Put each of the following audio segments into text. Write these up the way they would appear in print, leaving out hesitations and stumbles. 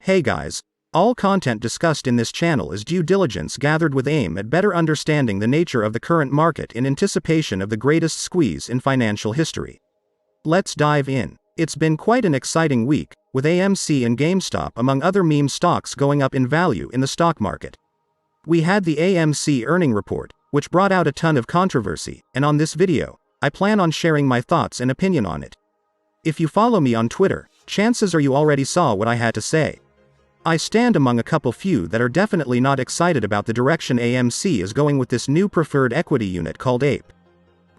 Hey guys, all content discussed in this channel is due diligence gathered with aim at better understanding the nature of the current market in anticipation of the greatest squeeze in financial history. Let's dive in. It's been quite an exciting week, with AMC and GameStop among other meme stocks going up in value in the stock market. We had the AMC earning report, which brought out a ton of controversy, and on this video, I plan on sharing my thoughts and opinion on it. If you follow me on Twitter, chances are you already saw what I had to say. I stand among a couple few that are definitely not excited about the direction AMC is going with this new preferred equity unit called APE.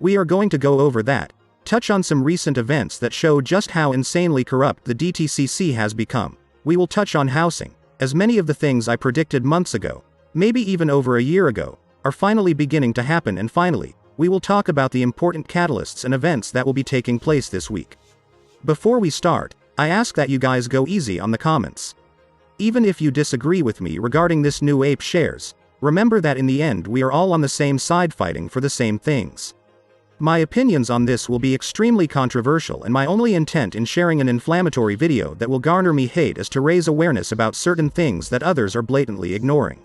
We are going to go over that, touch on some recent events that show just how insanely corrupt the DTCC has become. We will touch on housing, as many of the things I predicted months ago, maybe even over a year ago, are finally beginning to happen, and finally, we will talk about the important catalysts and events that will be taking place this week. Before we start, I ask that you guys go easy on the comments. Even if you disagree with me regarding this new APE shares, remember that in the end we are all on the same side fighting for the same things. My opinions on this will be extremely controversial, and my only intent in sharing an inflammatory video that will garner me hate is to raise awareness about certain things that others are blatantly ignoring.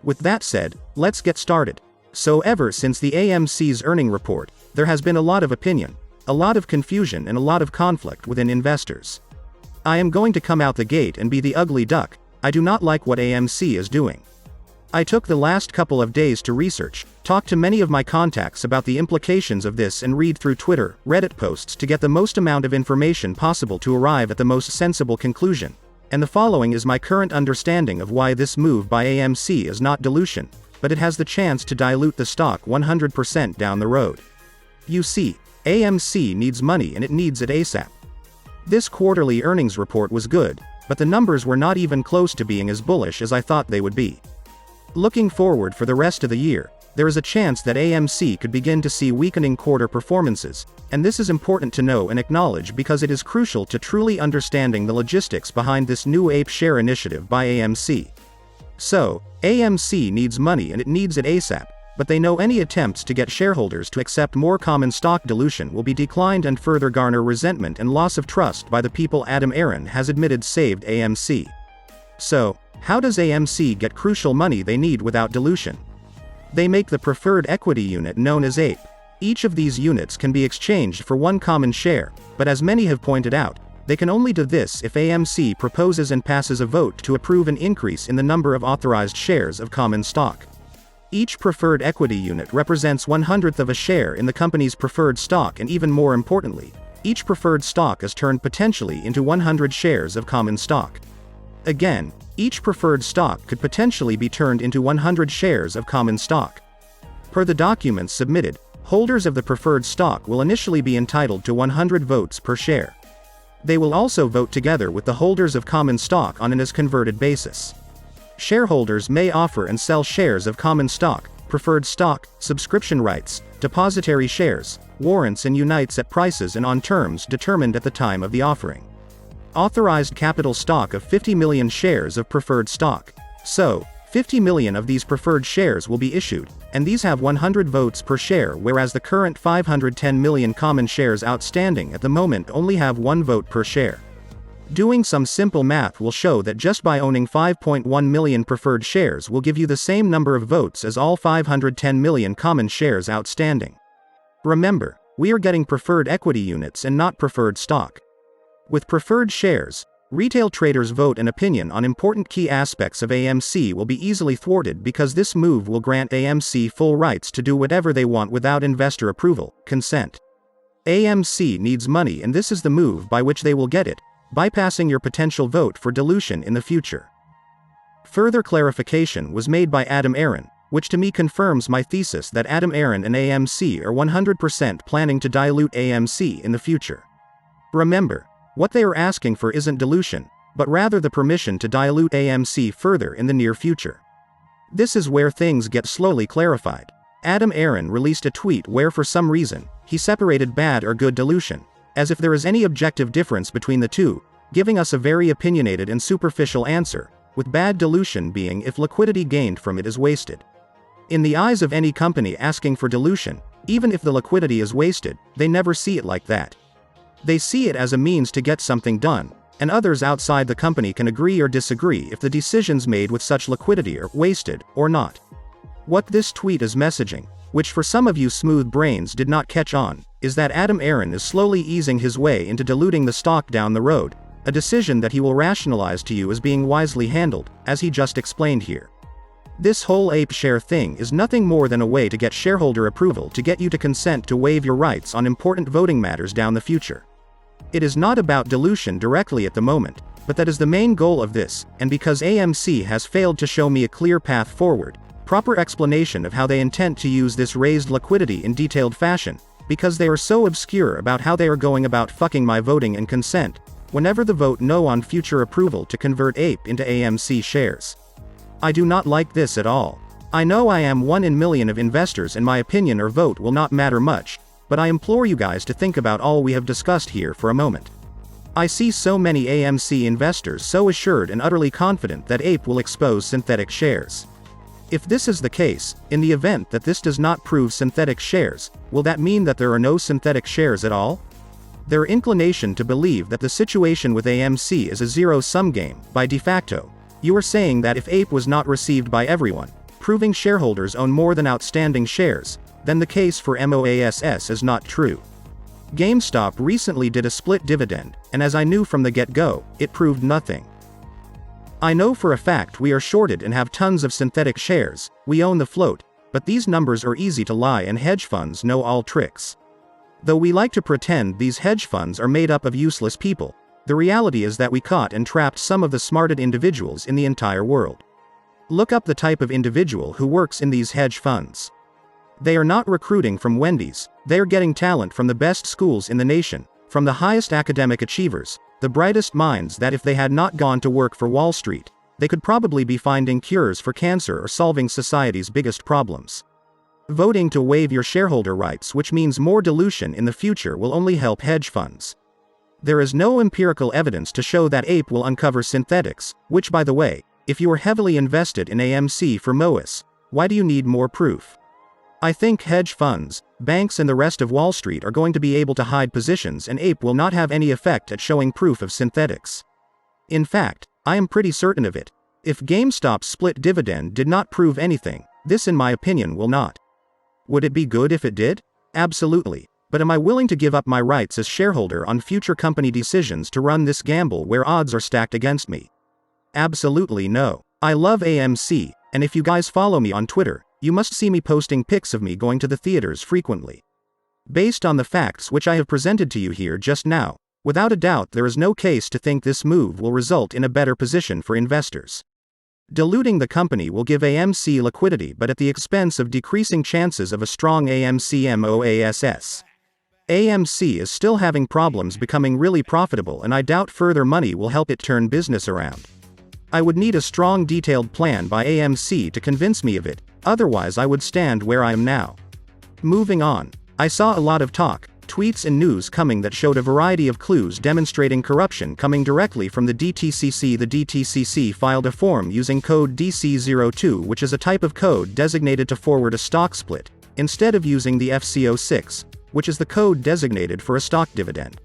With that said, let's get started. So ever since the AMC's earning report, there has been a lot of opinion, a lot of confusion, and a lot of conflict within investors. I am going to come out the gate and be the ugly duck. I do not like what AMC is doing. I took the last couple of days to research, talk to many of my contacts about the implications of this, and read through Twitter, Reddit posts to get the most amount of information possible to arrive at the most sensible conclusion. And the following is my current understanding of why this move by AMC is not dilution, but it has the chance to dilute the stock 100% down the road. You see, AMC needs money, and it needs it ASAP. This quarterly earnings report was good, but the numbers were not even close to being as bullish as I thought they would be. Looking forward for the rest of the year, there is a chance that AMC could begin to see weakening quarter performances, and this is important to know and acknowledge because it is crucial to truly understanding the logistics behind this new APE share initiative by AMC. So, AMC needs money and it needs it ASAP, but they know any attempts to get shareholders to accept more common stock dilution will be declined and further garner resentment and loss of trust by the people Adam Aron has admitted saved AMC. So, how does AMC get crucial money they need without dilution? They make the preferred equity unit known as APE. Each of these units can be exchanged for one common share, but as many have pointed out, they can only do this if AMC proposes and passes a vote to approve an increase in the number of authorized shares of common stock. Each preferred equity unit represents 1/100th of a share in the company's preferred stock, and even more importantly, each preferred stock is turned potentially into 100 shares of common stock. Again, each preferred stock could potentially be turned into 100 shares of common stock. Per the documents submitted, holders of the preferred stock will initially be entitled to 100 votes per share. They will also vote together with the holders of common stock on an as-converted basis. Shareholders may offer and sell shares of common stock, preferred stock, subscription rights, depositary shares, warrants, and unites at prices and on terms determined at the time of the offering. Authorized capital stock of 50 million shares of preferred stock. So, 50 million of these preferred shares will be issued, and these have 100 votes per share, whereas the current 510 million common shares outstanding at the moment only have 1 vote per share. Doing some simple math will show that just by owning 5.1 million preferred shares will give you the same number of votes as all 510 million common shares outstanding. Remember, we are getting preferred equity units and not preferred stock. With preferred shares, retail traders' vote and opinion on important key aspects of AMC will be easily thwarted because this move will grant AMC full rights to do whatever they want without investor approval, consent. AMC needs money, and this is the move by which they will get it, bypassing your potential vote for dilution in the future. Further clarification was made by Adam Aron, which to me confirms my thesis that Adam Aron and AMC are 100% planning to dilute AMC in the future. Remember, what they are asking for isn't dilution, but rather the permission to dilute AMC further in the near future. This is where things get slowly clarified. Adam Aron released a tweet where for some reason, he separated bad or good dilution, as if there is any objective difference between the two, giving us a very opinionated and superficial answer, with bad dilution being if liquidity gained from it is wasted. In the eyes of any company asking for dilution, even if the liquidity is wasted, they never see it like that. They see it as a means to get something done, and others outside the company can agree or disagree if the decisions made with such liquidity are wasted or not. What this tweet is messaging, which for some of you smooth brains did not catch on, is that Adam Aron is slowly easing his way into diluting the stock down the road, a decision that he will rationalize to you as being wisely handled, as he just explained here. This whole ape share thing is nothing more than a way to get shareholder approval to get you to consent to waive your rights on important voting matters down the future. It is not about dilution directly at the moment, but that is the main goal of this, and because AMC has failed to show me a clear path forward, proper explanation of how they intend to use this raised liquidity in detailed fashion, because they are so obscure about how they are going about fucking my voting and consent, whenever the vote no on future approval to convert ape into AMC shares. I do not like this at all. I know I am 1 in million of investors and my opinion or vote will not matter much, but I implore you guys to think about all we have discussed here for a moment. I see so many AMC investors so assured and utterly confident that ape will expose synthetic shares. If this is the case, in the event that this does not prove synthetic shares, will that mean that there are no synthetic shares at all? Their inclination to believe that the situation with AMC is a zero-sum game, by de facto. You are saying that if ape was not received by everyone, proving shareholders own more than outstanding shares, then the case for MOASS is not true. GameStop recently did a split dividend, and as I knew from the get-go, it proved nothing. I know for a fact we are shorted and have tons of synthetic shares, we own the float, but these numbers are easy to lie and hedge funds know all tricks. Though we like to pretend these hedge funds are made up of useless people, the reality is that we caught and trapped some of the smartest individuals in the entire world. Look up the type of individual who works in these hedge funds. They are not recruiting from Wendy's, they are getting talent from the best schools in the nation, from the highest academic achievers, the brightest minds that if they had not gone to work for Wall Street, they could probably be finding cures for cancer or solving society's biggest problems. Voting to waive your shareholder rights, which means more dilution in the future, will only help hedge funds. There is no empirical evidence to show that ape will uncover synthetics, which by the way, if you are heavily invested in AMC for MOAS, why do you need more proof? I think hedge funds, banks and the rest of Wall Street are going to be able to hide positions and ape will not have any effect at showing proof of synthetics. In fact, I am pretty certain of it. If GameStop's split dividend did not prove anything, this in my opinion will not. Would it be good if it did? Absolutely. But am I willing to give up my rights as shareholder on future company decisions to run this gamble where odds are stacked against me? Absolutely no. I love AMC, and if you guys follow me on Twitter, you must see me posting pics of me going to the theaters frequently. Based on the facts which I have presented to you here just now, without a doubt there is no case to think this move will result in a better position for investors. Diluting the company will give AMC liquidity but at the expense of decreasing chances of a strong AMC MOASS. AMC is still having problems becoming really profitable and I doubt further money will help it turn business around. I would need a strong detailed plan by AMC to convince me of it, otherwise I would stand where I am now. Moving on. I saw a lot of talk, tweets and news coming that showed a variety of clues demonstrating corruption coming directly from the DTCC. The DTCC filed a form using code DC02, which is a type of code designated to forward a stock split, instead of using the FC06, which is the code designated for a stock dividend.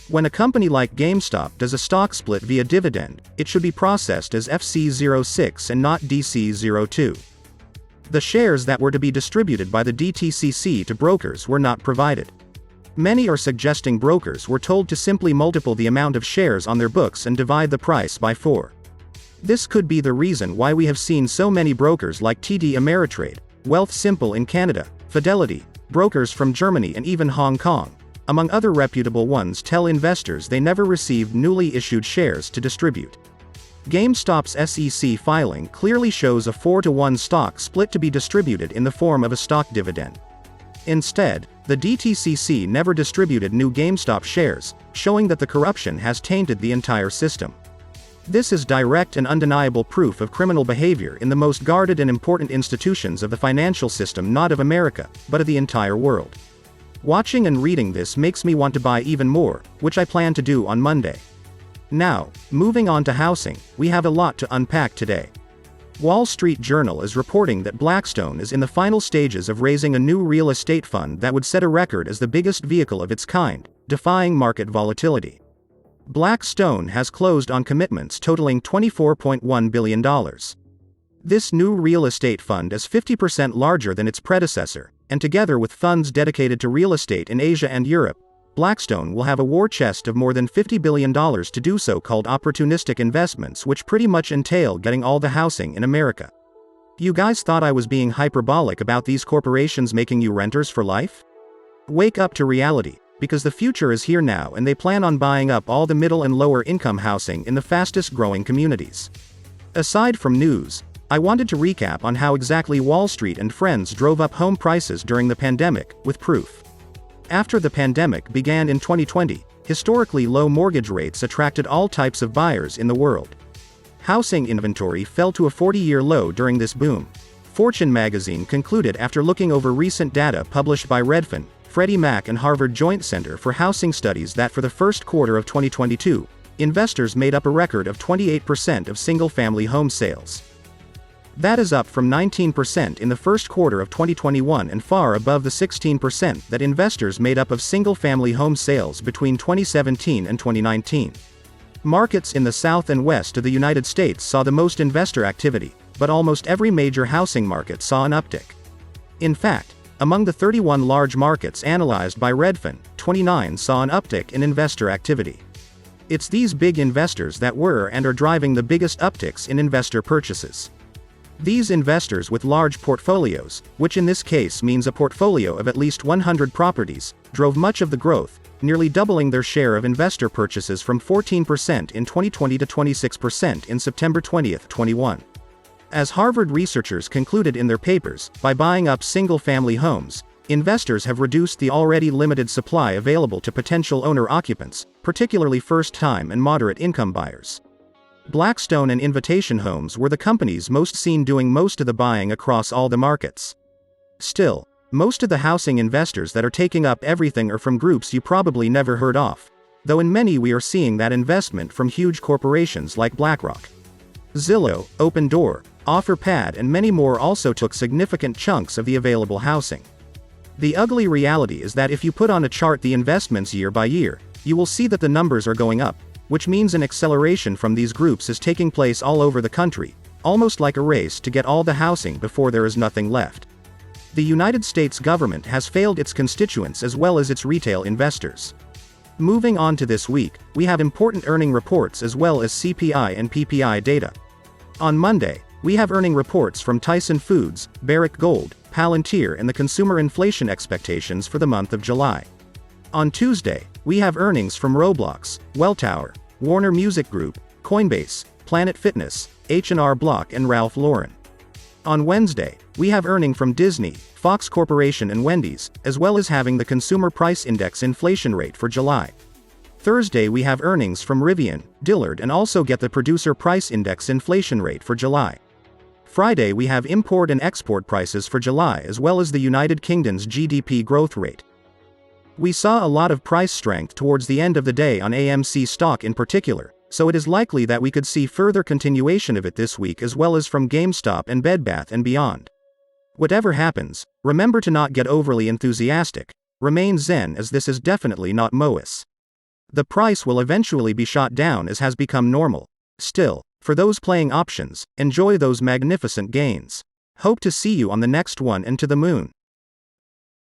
When a company like GameStop does a stock split via dividend, it should be processed as FC06 and not DC02. The shares that were to be distributed by the DTCC to brokers were not provided. Many are suggesting brokers were told to simply multiply the amount of shares on their books and divide the price by 4. This could be the reason why we have seen so many brokers like TD Ameritrade, Wealthsimple in Canada, Fidelity, brokers from Germany and even Hong Kong, among other reputable ones, tell investors they never received newly issued shares to distribute. GameStop's SEC filing clearly shows a 4-to-1 stock split to be distributed in the form of a stock dividend. Instead, the DTCC never distributed new GameStop shares, showing that the corruption has tainted the entire system. This is direct and undeniable proof of criminal behavior in the most guarded and important institutions of the financial system, not of America, but of the entire world. Watching and reading this makes me want to buy even more, which I plan to do on Monday. Now, moving on to housing, we have a lot to unpack today. Wall Street Journal is reporting that Blackstone is in the final stages of raising a new real estate fund that would set a record as the biggest vehicle of its kind, defying market volatility. Blackstone has closed on commitments totaling $24.1 billion. This new real estate fund is 50% larger than its predecessor, and together with funds dedicated to real estate in Asia and Europe, Blackstone will have a war chest of more than $50 billion to do so-called opportunistic investments, which pretty much entail getting all the housing in America. You guys thought I was being hyperbolic about these corporations making you renters for life? Wake up to reality, because the future is here now and they plan on buying up all the middle and lower income housing in the fastest growing communities. Aside from news, I wanted to recap on how exactly Wall Street and friends drove up home prices during the pandemic, with proof. After the pandemic began in 2020, historically low mortgage rates attracted all types of buyers in the world. Housing inventory fell to a 40-year low during this boom. Fortune magazine concluded after looking over recent data published by Redfin, Freddie Mac and Harvard Joint Center for Housing Studies that for the first quarter of 2022, investors made up a record of 28% of single-family home sales. That is up from 19% in the first quarter of 2021 and far above the 16% that investors made up of single-family home sales between 2017 and 2019. Markets in the South and West of the United States saw the most investor activity, but almost every major housing market saw an uptick. In fact, among the 31 large markets analyzed by Redfin, 29 saw an uptick in investor activity. It's these big investors that were and are driving the biggest upticks in investor purchases. These investors with large portfolios, which in this case means a portfolio of at least 100 properties, drove much of the growth, nearly doubling their share of investor purchases from 14% in 2020 to 26% in September 2021. As Harvard researchers concluded in their papers, by buying up single-family homes, investors have reduced the already limited supply available to potential owner-occupants, particularly first-time and moderate-income buyers. Blackstone and Invitation Homes were the companies most seen doing most of the buying across all the markets. Still, most of the housing investors that are taking up everything are from groups you probably never heard of, though in many we are seeing that investment from huge corporations like BlackRock. Zillow, Opendoor, OfferPad and many more also took significant chunks of the available housing. The ugly reality is that if you put on a chart the investments year by year, you will see that the numbers are going up, which means an acceleration from these groups is taking place all over the country, almost like a race to get all the housing before there is nothing left. The United States government has failed its constituents as well as its retail investors. Moving on to this week, we have important earning reports as well as CPI and PPI data. On Monday, we have earning reports from Tyson Foods, Barrick Gold, Palantir and the consumer inflation expectations for the month of July. On Tuesday, we have earnings from Roblox, Welltower, Warner Music Group, Coinbase, Planet Fitness, H&R Block and Ralph Lauren. On Wednesday, we have earnings from Disney, Fox Corporation and Wendy's, as well as having the Consumer Price Index inflation rate for July. Thursday we have earnings from Rivian, Dillard and also get the Producer Price Index inflation rate for July. Friday we have import and export prices for July as well as the United Kingdom's GDP growth rate. We saw a lot of price strength towards the end of the day on AMC stock in particular, so it is likely that we could see further continuation of it this week as well as from GameStop and Bed Bath & Beyond. Whatever happens, remember to not get overly enthusiastic, remain zen as this is definitely not MOIS. The price will eventually be shot down as has become normal. Still, for those playing options, enjoy those magnificent gains. Hope to see you on the next one and to the moon.